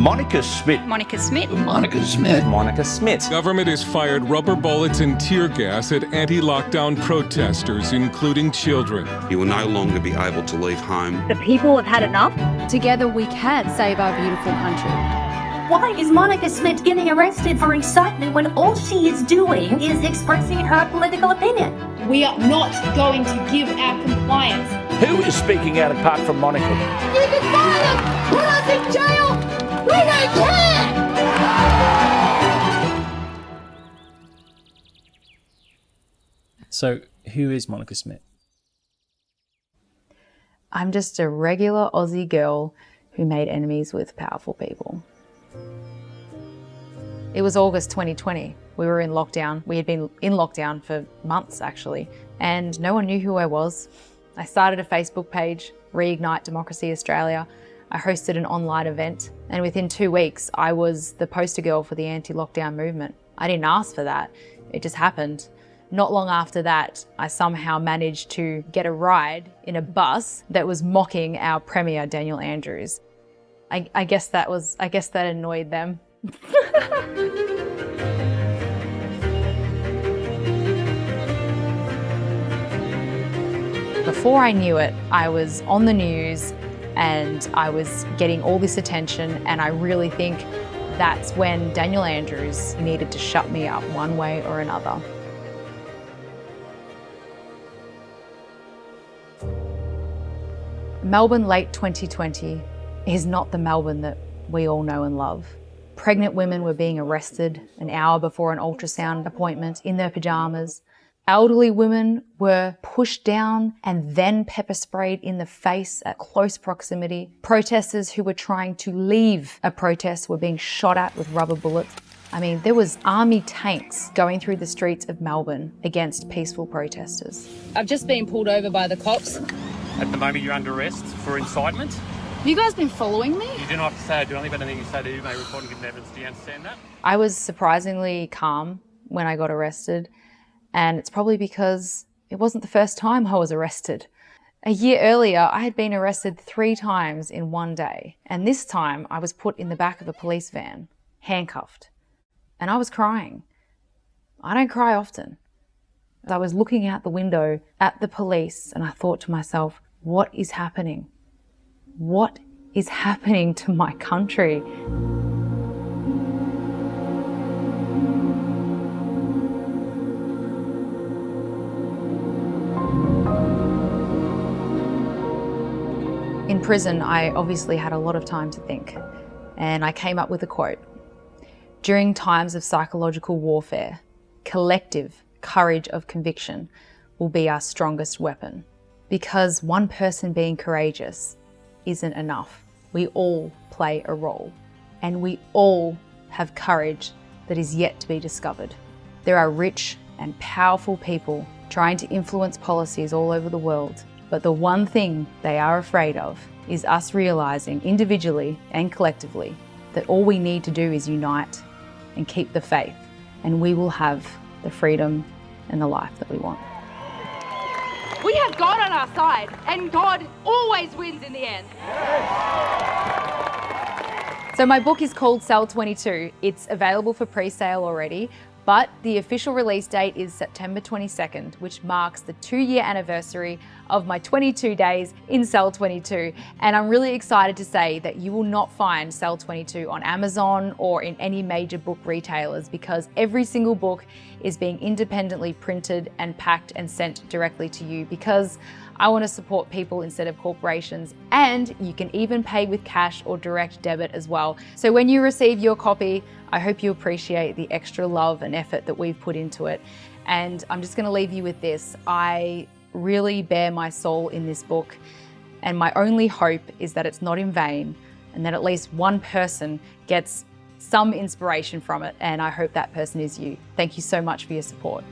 Monica Smith. Monica Smith. Monica Smith. Monica Smith. Government has fired rubber bullets and tear gas at anti-lockdown protesters, including children. You will no longer be able to leave home. The people have had enough. Together we can save our beautiful country. Why is Monica Smith getting arrested for incitement when all she is doing is expressing her political opinion? We are not going to give our compliance. Who is speaking out apart from Monica? You can fire them! Put us in jail! We don't care! So, who is Monica Smith? I'm just a regular Aussie girl who made enemies with powerful people. It was August 2020. We were in lockdown. We had been in lockdown for months actually, and no one knew who I was. I started a Facebook page, Reignite Democracy Australia. I hosted an online event, and within 2 weeks, I was the poster girl for the anti-lockdown movement. I didn't ask for that, it just happened. Not long after that, I somehow managed to get a ride in a bus that was mocking our Premier, Daniel Andrews. I guess that annoyed them. Before I knew it, I was on the news and I was getting all this attention, and I really think that's when Daniel Andrews needed to shut me up one way or another. Melbourne late 2020 is not the Melbourne that we all know and love. Pregnant women were being arrested an hour before an ultrasound appointment in their pajamas. Elderly women were pushed down and then pepper sprayed in the face at close proximity. Protesters who were trying to leave a protest were being shot at with rubber bullets. I mean, there was army tanks going through the streets of Melbourne against peaceful protesters. I've just been pulled over by the cops. At the moment, you're under arrest for incitement. Have you guys been following me? You do not have to say I do anything, but anything you say to you may report and give evidence. Do you understand that? I was surprisingly calm when I got arrested, and it's probably because it wasn't the first time I was arrested. A year earlier, I had been arrested 3 times in one day, and this time I was put in the back of a police van, handcuffed, and I was crying. I don't cry often. I was looking out the window at the police and I thought to myself, what is happening? What is happening to my country? In prison, I obviously had a lot of time to think, and I came up with a quote. During times of psychological warfare, collective courage of conviction will be our strongest weapon. Because one person being courageous isn't enough. We all play a role, and we all have courage that is yet to be discovered. There are rich and powerful people trying to influence policies all over the world, but the one thing they are afraid of is us realizing individually and collectively that all we need to do is unite and keep the faith, and we will have the freedom and the life that we want. We have God on our side, and God always wins in the end. So my book is called Cell 22. It's available for pre-sale already, but the official release date is September 22nd, which marks the 2-year anniversary of my 22 days in Cell 22. And I'm really excited to say that you will not find Cell 22 on Amazon or in any major book retailers, because every single book is being independently printed and packed and sent directly to you, because I want to support people instead of corporations, and you can even pay with cash or direct debit as well. So when you receive your copy, I hope you appreciate the extra love and effort that we've put into it. And I'm just going to leave you with this. I really bear my soul in this book, and my only hope is that it's not in vain, and that at least one person gets some inspiration from it, and I hope that person is you. Thank you so much for your support.